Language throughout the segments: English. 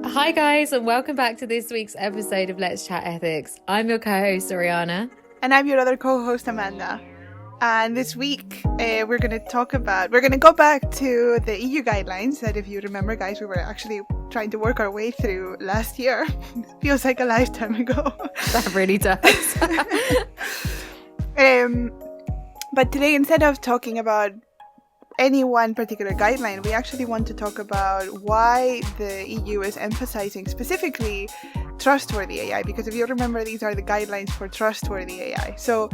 Hi guys, and welcome back to this week's episode of Let's Chat Ethics. I'm your co-host Oriana. And I'm your other co-host Amanda. And this week we're going to go back to the EU guidelines that, if you remember, guys, we were actually trying to work our way through last year. Feels like a lifetime ago. That really does. But today, instead of talking about any one particular guideline, we actually want to talk about why the EU is emphasizing specifically trustworthy AI, because if you remember, these are the guidelines for trustworthy AI. So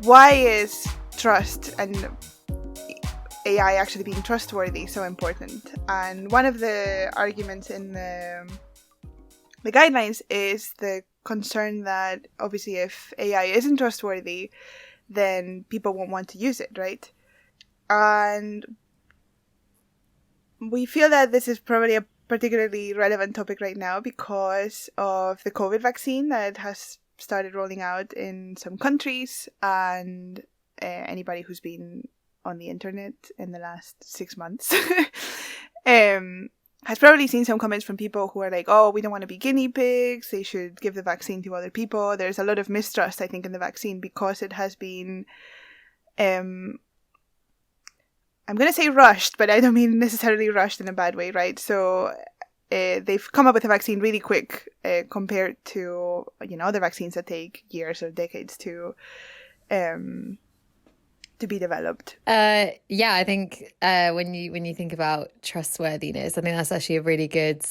why is trust and AI actually being trustworthy so important? And one of the arguments in the guidelines is the concern that obviously if AI isn't trustworthy, then people won't want to use it, right? And we feel that this is probably a particularly relevant topic right now because of the COVID vaccine that has started rolling out in some countries, and anybody who's been on the internet in the last 6 months has probably seen some comments from people who are like, oh, we don't want to be guinea pigs, they should give the vaccine to other people. There's a lot of mistrust, I think, in the vaccine because it has been I'm going to say rushed, but I don't mean necessarily rushed in a bad way, right? So they've come up with a vaccine really quick compared to, other vaccines that take years or decades to be developed. I think when you think about trustworthiness, I think that's actually a really good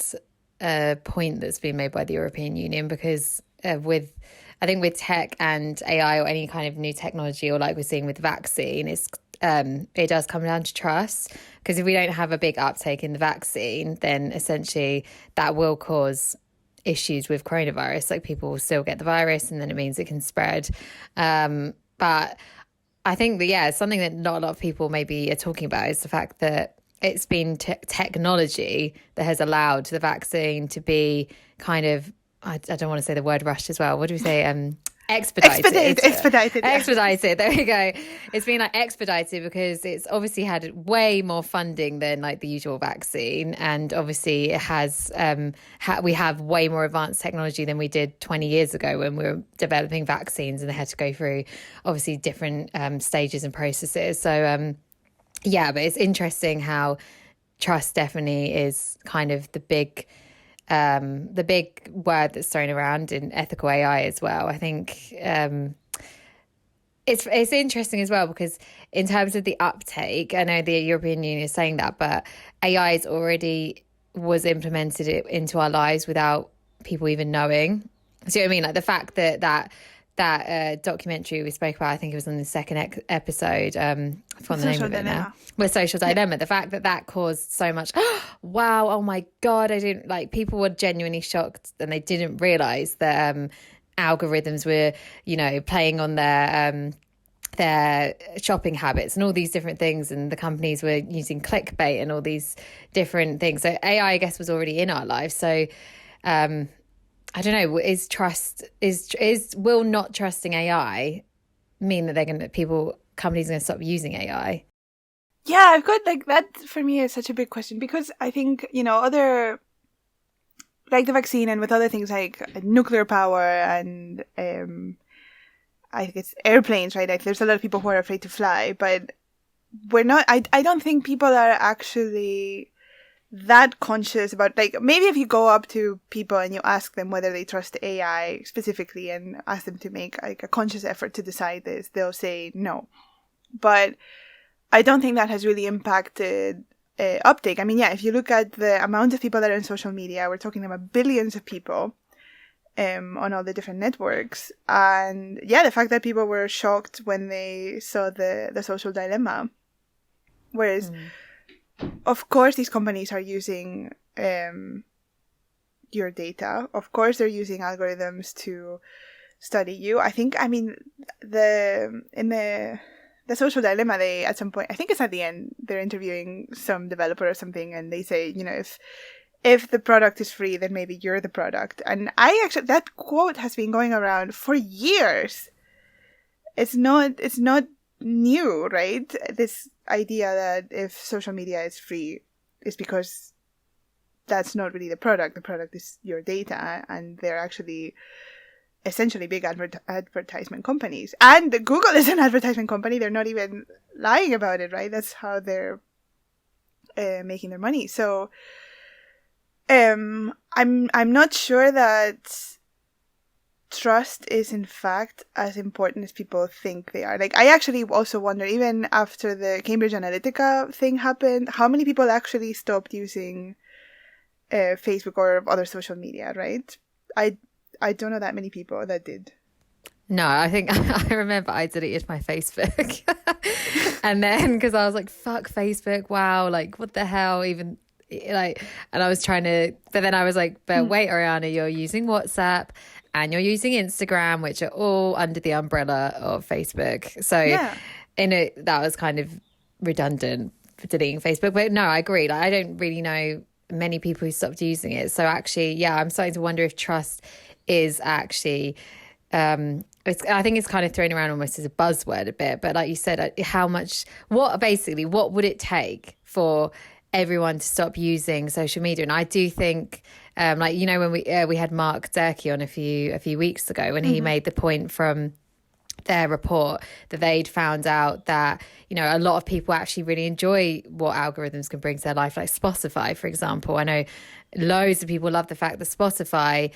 point that's been made by the European Union, because with tech and AI or any kind of new technology, or like we're seeing with vaccine, it does come down to trust, because if we don't have a big uptake in the vaccine, then essentially that will cause issues with coronavirus. Like, people will still get the virus, and then it means it can spread. But I think that, something that not a lot of people maybe are talking about is the fact that it's been technology that has allowed the vaccine to be kind of, I don't want to say the word rushed as well. What do we say? Expedited. There we go. It's been expedited because it's obviously had way more funding than the usual vaccine, and obviously it has we have way more advanced technology than we did 20 years ago when we were developing vaccines, and they had to go through obviously different stages and processes. So but it's interesting how trust definitely is kind of the big word that's thrown around in ethical AI as well. I think it's interesting as well, because in terms of the uptake, I know the European Union is saying that, but AI is already was implemented into our lives without people even knowing. So I mean, the fact that documentary we spoke about, I think it was on the second episode, from the name of it now, with Social Dilemma, the fact that caused so much wow, oh my god, I didn't people were genuinely shocked, and they didn't realize that algorithms were playing on their shopping habits and all these different things, and the companies were using clickbait and all these different things. So AI, I guess, was already in our lives. So I don't know, will not trusting AI mean that companies are going to stop using AI? Yeah, I've got that for me is such a big question, because I think, other, like the vaccine and with other things like nuclear power and I think it's airplanes, right? There's a lot of people who are afraid to fly, but I don't think people are actually that conscious about, maybe if you go up to people and you ask them whether they trust AI specifically and ask them to make a conscious effort to decide this, they'll say no. But I don't think that has really impacted uptake. I mean, if you look at the amount of people that are on social media, we're talking about billions of people on all the different networks. And the fact that people were shocked when they saw the Social Dilemma. Whereas of course, these companies are using your data. Of course, they're using algorithms to study you. in the Social Dilemma, they at some point, I think it's at the end, they're interviewing some developer or something, and they say, if the product is free, then maybe you're the product. And that quote has been going around for years. It's not new, right? This idea that if social media is free, is because that's not really the product. The product is your data, and they're actually essentially big advertisement companies. And Google is an advertisement company. They're not even lying about it, right? That's how they're making their money. So I'm not sure that trust is in fact as important as people think they are. Like, I actually also wonder, even after the Cambridge Analytica thing happened, how many people actually stopped using Facebook or other social media, right? I don't know that many people that did. No, I think I remember I deleted my Facebook. And then because I was like, fuck Facebook, wow, like what the hell, even like, and I was trying to, but then I was like, but wait, Ariana, you're using WhatsApp and you're using Instagram, which are all under the umbrella of Facebook. So that was kind of redundant for deleting Facebook. But no, I agree. Like, I don't really know many people who stopped using it. So actually, yeah, I'm starting to wonder if trust is actually I think it's kind of thrown around almost as a buzzword a bit, but like you said, what would it take for everyone to stop using social media? And I do think like, you know, when we had Mark Durkee on a few weeks ago, when he made the point from their report that they'd found out that, you know, a lot of people actually really enjoy what algorithms can bring to their life, like Spotify, for example. I know loads of people love the fact that Spotify,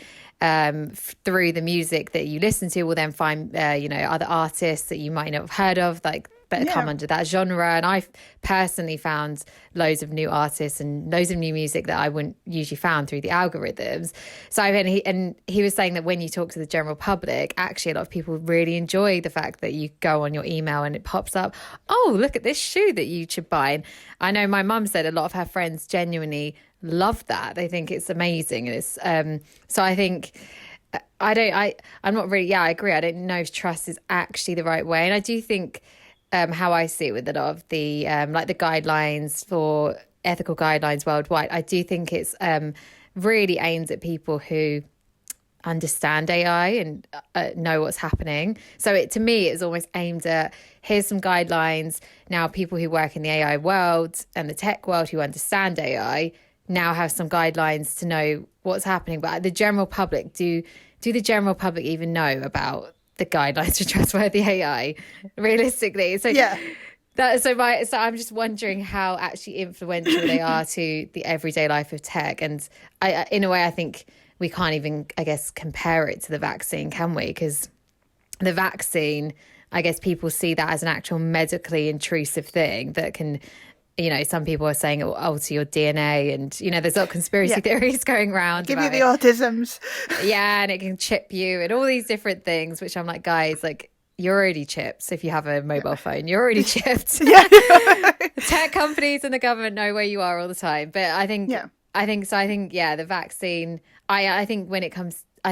through the music that you listen to, will then find, you know, other artists that you might not have heard of, like that come under that genre. And I've personally found loads of new artists and loads of new music that I wouldn't usually found through the algorithms. So he was saying that when you talk to the general public, actually a lot of people really enjoy the fact that you go on your email and it pops up, oh, look at this shoe that you should buy. And I know my mum said a lot of her friends genuinely love that. They think it's amazing. And it's so I think I'm not really, I agree. I don't know if trust is actually the right way. And I do think how I see it with a lot of the like the guidelines for ethical guidelines worldwide, I do think it's really aimed at people who understand AI and know what's happening. So to me, it's almost aimed at, here's some guidelines. Now people who work in the AI world and the tech world who understand AI now have some guidelines to know what's happening. But the general public, do the general public even know about the guidelines for trustworthy AI realistically? So so I'm just wondering how actually influential they are to the everyday life of tech. And in a way, I think we can't even, I guess, compare it to the vaccine, can we? Because the vaccine, I guess people see that as an actual medically intrusive thing that can, you know, some people are saying it will alter your DNA, and, you know, there's all conspiracy theories going around. Give you the autisms. Yeah, and it can chip you and all these different things, which I'm like, guys, like, you're already chipped. So if you have a mobile phone, you're already chipped. Tech companies and the government know where you are all the time. But I think, the vaccine, I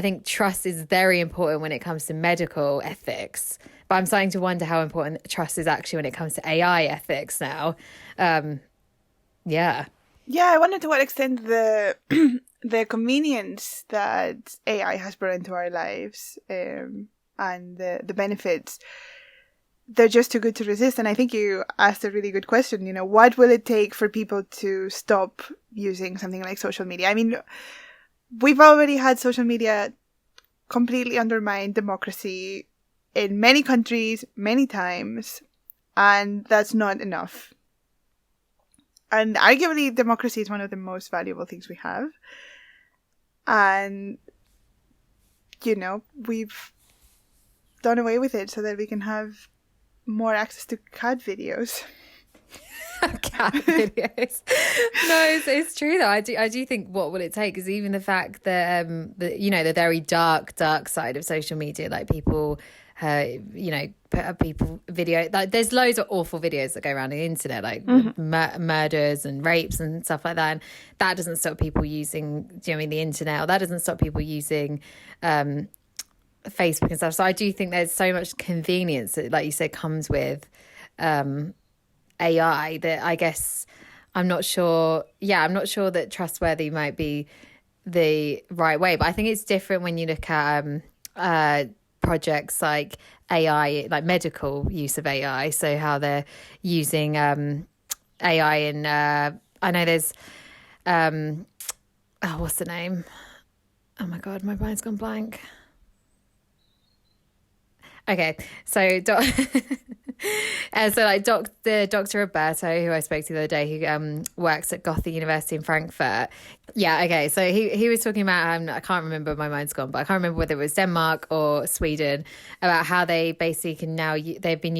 think trust is very important when it comes to medical ethics. But I'm starting to wonder how important trust is actually when it comes to AI ethics now. I wonder to what extent the the convenience that AI has brought into our lives and the benefits, they're just too good to resist. And I think you asked a really good question. You know, what will it take for people to stop using something like social media? I mean, we've already had social media completely undermine democracy in many countries, many times, and that's not enough. And arguably, democracy is one of the most valuable things we have. And, you know, we've done away with it so that we can have more access to cat videos. Cat videos. No, it's true though. I do think what will it take is even the fact that you know, the very dark side of social media, like people you know, people video, like there's loads of awful videos that go around the internet, like murders and rapes and stuff like that, and that doesn't stop people using, do you know what I mean, the internet, or that doesn't stop people using Facebook and stuff. So I do think there's so much convenience that, like you said, comes with AI that I guess I'm not sure that trustworthy might be the right way. But I think it's different when you look at projects like AI, like medical use of AI. So how they're using AI in, I know there's oh, what's the name? Oh my God, my mind's gone blank. Okay, so Dr. Roberto, who I spoke to the other day, who works at Goethe University in Frankfurt. Yeah, okay, so he was talking about, I can't remember, my mind's gone, but I can't remember whether it was Denmark or Sweden, about how they basically can now, they've been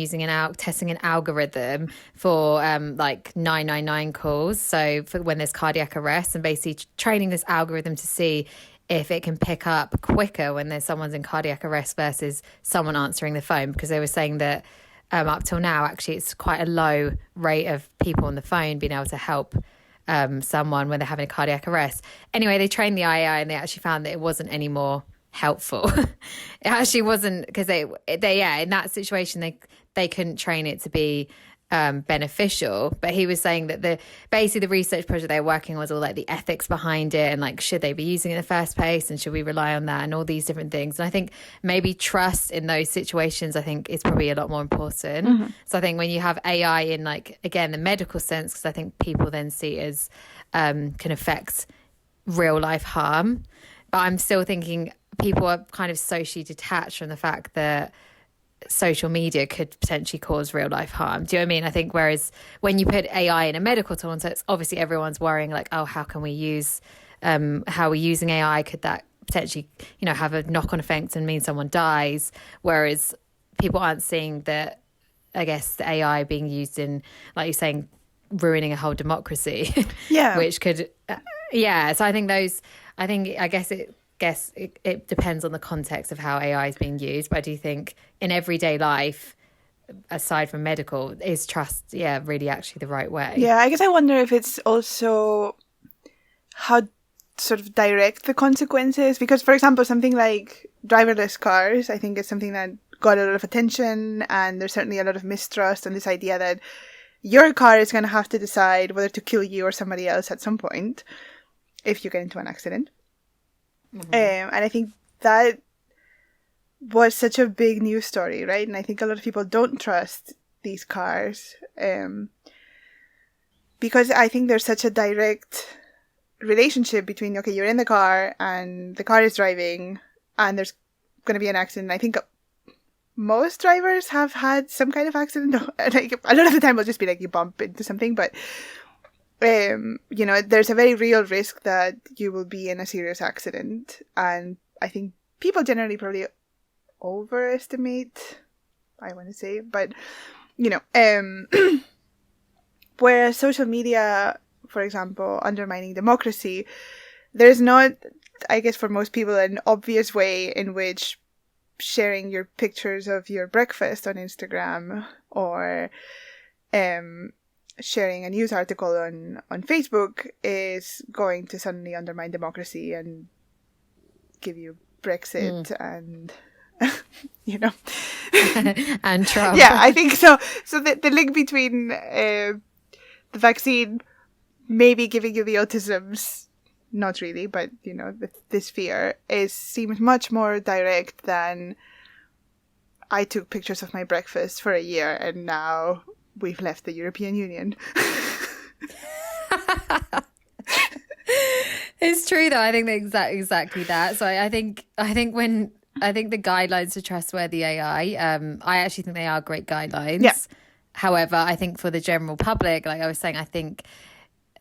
testing an algorithm for like 999 calls, so for when there's cardiac arrest, and basically training this algorithm to see if it can pick up quicker when there's someone's in cardiac arrest versus someone answering the phone, because they were saying that up till now, actually, it's quite a low rate of people on the phone being able to help someone when they're having a cardiac arrest. Anyway, they trained the AI and they actually found that it wasn't any more helpful. It actually wasn't, because they in that situation, they couldn't train it to be beneficial. But he was saying that basically the research project they were working on was all like the ethics behind it, and like, should they be using it in the first place, and should we rely on that, and all these different things. And I think maybe trust in those situations, I think, is probably a lot more important. Mm-hmm. So I think when you have AI in, like, again, the medical sense, because I think people then see it as can affect real life harm, but I'm still thinking people are kind of socially detached from the fact that social media could potentially cause real life harm. Do you know what I mean? I think whereas when you put AI in a medical tool, so it's obviously everyone's worrying like, oh, how can we use, how we're using AI? Could that potentially, have a knock-on effect and mean someone dies? Whereas people aren't seeing that, I guess, the AI being used in, like you're saying, ruining a whole democracy. Yeah. Which could, So I guess it depends on the context of how AI is being used. But I do think in everyday life, aside from medical, is trust, really actually the right way? Yeah, I guess I wonder if it's also how sort of direct the consequences. Because, for example, something like driverless cars, I think is something that got a lot of attention, and there's certainly a lot of mistrust and this idea that your car is going to have to decide whether to kill you or somebody else at some point if you get into an accident. Mm-hmm. And I think that was such a big news story, right? And I think a lot of people don't trust these cars because I think there's such a direct relationship between, okay, you're in the car and the car is driving and there's going to be an accident. I think most drivers have had some kind of accident. Like, a lot of the time it'll just be like you bump into something, but there's a very real risk that you will be in a serious accident. And I think people generally probably overestimate, I want to say, but, whereas social media, for example, undermining democracy, there's not, I guess, for most people, an obvious way in which sharing your pictures of your breakfast on Instagram or, sharing a news article on Facebook is going to suddenly undermine democracy and give you Brexit and, and Trump. Yeah, I think so. So the link between the vaccine maybe giving you the autisms, not really, but, this fear seems much more direct than I took pictures of my breakfast for a year and now we've left the European Union. It's true, though. I think exactly that. So I think the guidelines for trustworthy AI, I actually think they are great guidelines. Yeah. However, I think for the general public, like I was saying, I think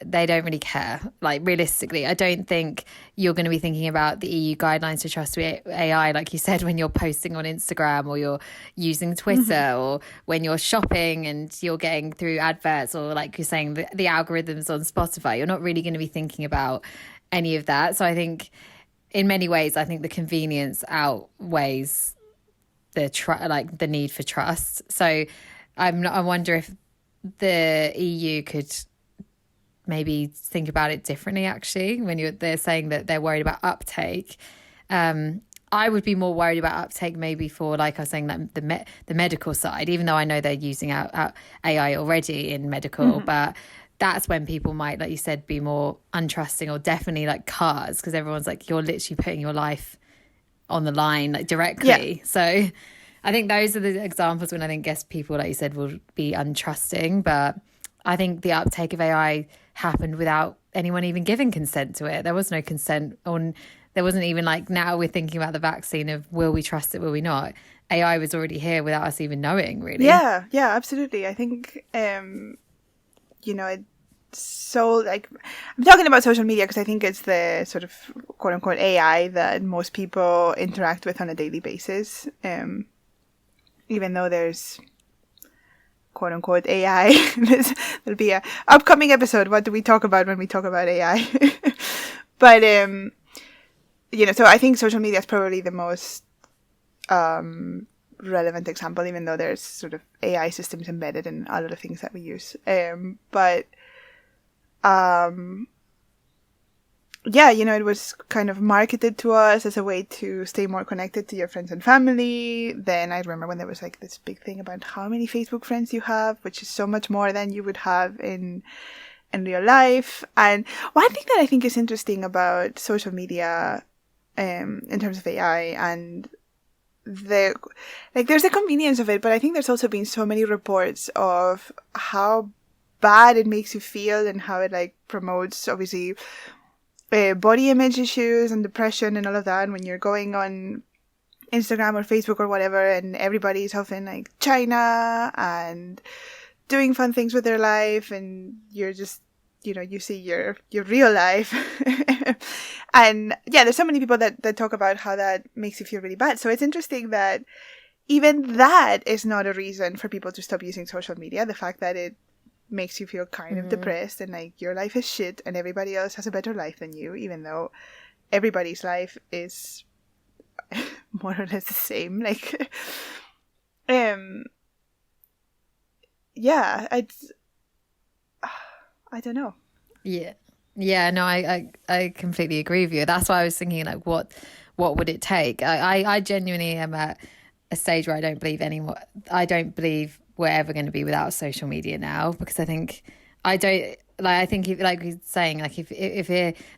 they don't really care. Like, realistically, I don't think you're going to be thinking about the EU guidelines for trustworthy AI, like you said, when you're posting on Instagram or you're using Twitter or when you're shopping and you're getting through adverts, or like you're saying, the algorithms on Spotify. You're not really going to be thinking about any of that. So I think in many ways, I think the convenience outweighs the need for trust. So I wonder if the EU could maybe think about it differently, actually, when they're saying that they're worried about uptake. I would be more worried about uptake maybe for, like I was saying, like the medical side, even though I know they're using AI already in medical, but that's when people might, like you said, be more untrusting, or definitely like cars, because everyone's like, you're literally putting your life on the line, like, directly. Yeah. So I think those are the examples when I guess people, like you said, will be untrusting. But I think the uptake of AI happened without anyone even giving consent to it. There was no consent on, there wasn't even like, now we're thinking about the vaccine of will we trust it, will we not? AI was already here without us even knowing, really. Yeah, absolutely. I think, it's so like, I'm talking about social media because I think it's the sort of quote unquote AI that most people interact with on a daily basis. Even though there's quote unquote AI, there'll be a upcoming episode. What do we talk about when we talk about AI? But, so I think social media is probably the most relevant example, even though there's sort of AI systems embedded in a lot of things that we use. It was kind of marketed to us as a way to stay more connected to your friends and family. Then I remember when there was like this big thing about how many Facebook friends you have, which is so much more than you would have in real life. And one thing that I think is interesting about social media, in terms of AI and there's the convenience of it, but I think there's also been so many reports of how bad it makes you feel and how it like promotes obviously body image issues and depression and all of that when you're going on Instagram or Facebook or whatever, and everybody's often like China and doing fun things with their life, and you're just, you see your real life. And yeah, there's so many people that talk about how that makes you feel really bad. So it's interesting that even that is not a reason for people to stop using social media. The fact that it makes you feel kind of depressed and like your life is shit and everybody else has a better life than you, even though everybody's life is more or less the same. Like, it's, I don't know. Yeah, no, I completely agree with you. That's why I was thinking like, what would it take? I genuinely am at a stage where I don't believe we're ever going to be without social media now, because I think if, like we're saying, like if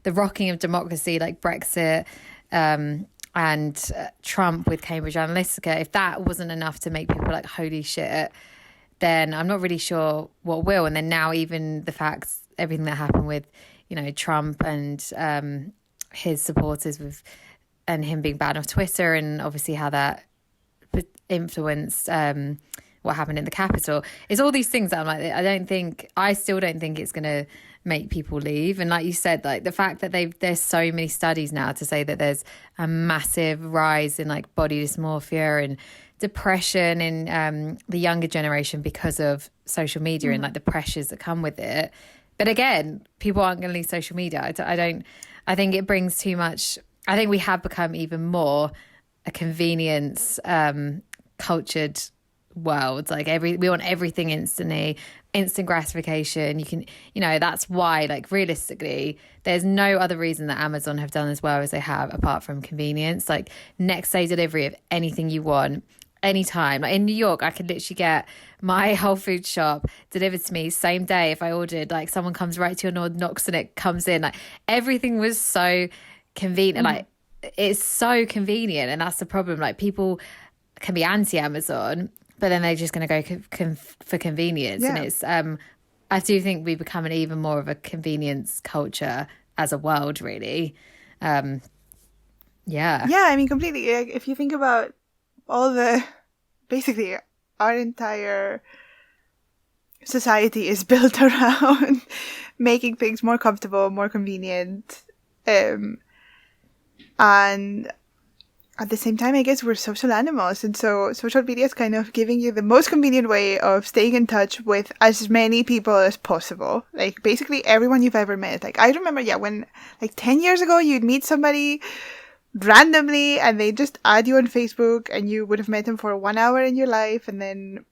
the rocking of democracy, like Brexit, and Trump with Cambridge Analytica, if that wasn't enough to make people like, holy shit, then I'm not really sure what will. And then now even the facts, everything that happened with, Trump and his supporters and him being banned off Twitter, and obviously how that influenced what happened in the Capitol. It's all these things that I'm like, I still don't think it's going to make people leave. And like you said, like the fact that there's so many studies now to say that there's a massive rise in like body dysmorphia and depression in the younger generation because of social media and like the pressures that come with it. But again, people aren't going to leave social media. I think it brings too much. I think we have become even more a convenience cultured world. Like we want everything instantly, instant gratification. You can, that's why, like, realistically, there's no other reason that Amazon have done as well as they have apart from convenience. Like next day delivery of anything you want, anytime. Like in New York, I could literally get my Whole Foods shop delivered to me same day. If I ordered, like someone comes right to your door, knocks and it comes in. Like everything was so convenient. Like it's so convenient, and that's the problem. Like people can be anti-Amazon, but then they're just going to go for convenience. And it's I do think we become even more of a convenience culture as a world, really. I mean, completely. If you think about basically our entire society is built around making things more comfortable, more convenient, and at the same time, I guess we're social animals, and so social media is kind of giving you the most convenient way of staying in touch with as many people as possible. Like basically everyone you've ever met. Like I remember, when like 10 years ago you'd meet somebody randomly and they just add you on Facebook and you would have met them for 1 hour in your life, and then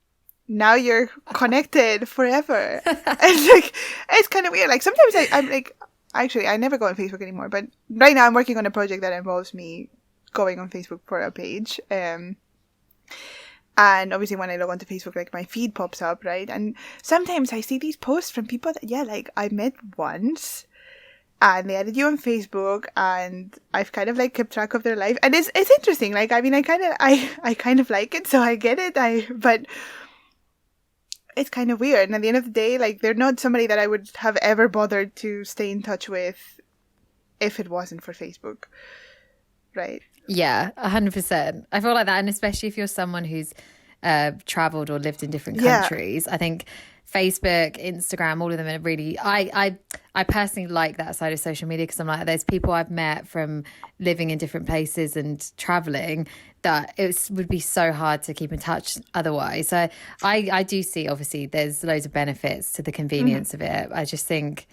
now you're connected forever. It's kind of weird. Like sometimes I'm like, actually I never go on Facebook anymore, but right now I'm working on a project that involves me going on Facebook for a page. And obviously when I log onto Facebook, like my feed pops up, right? And sometimes I see these posts from people that, like I met once and they added you on Facebook and I've kind of like kept track of their life. And it's interesting. Like, I mean, I kind of like it, so I get it. But it's kind of weird. And at the end of the day, like, they're not somebody that I would have ever bothered to stay in touch with if it wasn't for Facebook, right? Yeah, 100%. I feel like that, and especially if you're someone who's traveled or lived in different countries, I think Facebook, Instagram, all of them are really. I personally like that side of social media because I'm like, there's people I've met from living in different places and traveling that it would be so hard to keep in touch otherwise. So I do see, obviously, there's loads of benefits to the convenience of it. I just think,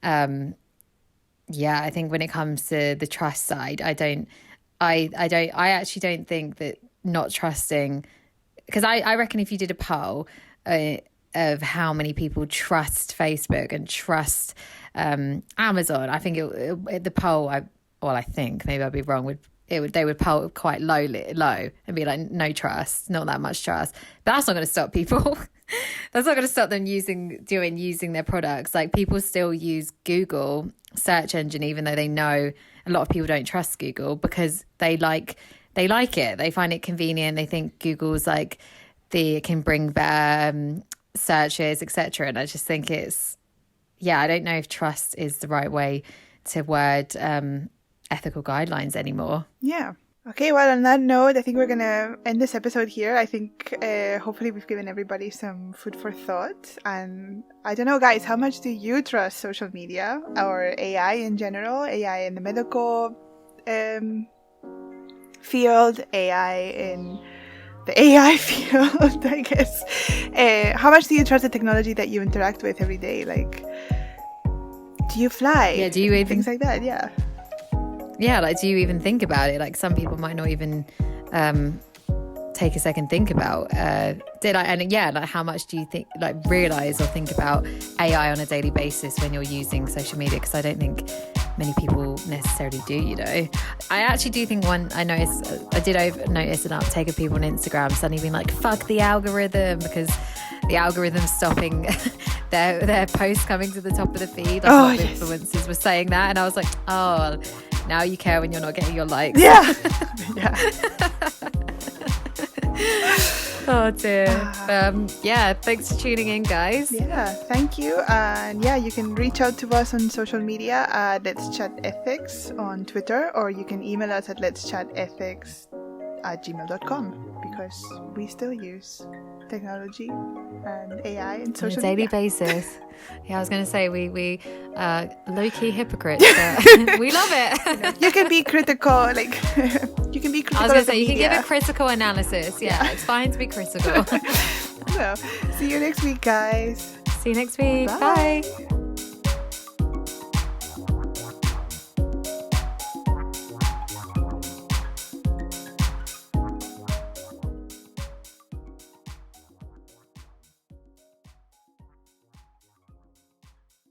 I think when it comes to the trust side, I actually don't think that not trusting, because I reckon if you did a poll of how many people trust Facebook and trust Amazon, I think the poll, I think, maybe I'd be wrong, they would poll quite low and be like, no trust, not that much trust. But that's not going to stop people. That's not going to stop them using their products. Like, people still use Google search engine, even though they know a lot of people don't trust Google, because they like it. They find it convenient. They think Google's like it can bring better searches, etc. And I just think I don't know if trust is the right way to word ethical guidelines anymore. Yeah. Okay, well, on that note, I think we're going to end this episode here. I think hopefully we've given everybody some food for thought. And I don't know, guys, how much do you trust social media or AI in general? AI in the medical field, AI in the AI field, I guess. How much do you trust the technology that you interact with every day? Like, do you fly? Yeah, do you even... Things like that, yeah. Yeah, like, do you even think about it? Like, some people might not even take a second think about how much do you think, like, realize or think about AI on a daily basis when you're using social media? Because I don't think many people necessarily do, you know. I actually do think I did notice an uptake of people on Instagram suddenly being like, fuck the algorithm, because the algorithm's stopping their posts coming to the top of the feed. Influencers were saying that, and I was like, oh, now you care when you're not getting your likes. Yeah. Yeah. Oh dear. Thanks for tuning in, guys. Yeah, thank you. And you can reach out to us on social media at Let's Chat Ethics on Twitter, or you can email us at letschatethics@gmail.com, because we still use technology and AI and social on a daily media. basis. Yeah, I was going to say we low-key hypocrites, but we love it. You can be critical, like you can be critical. I was going to say, you can give a critical analysis. Yeah, it's fine to be critical. So, see you next week, guys. See you next week. Bye. Bye.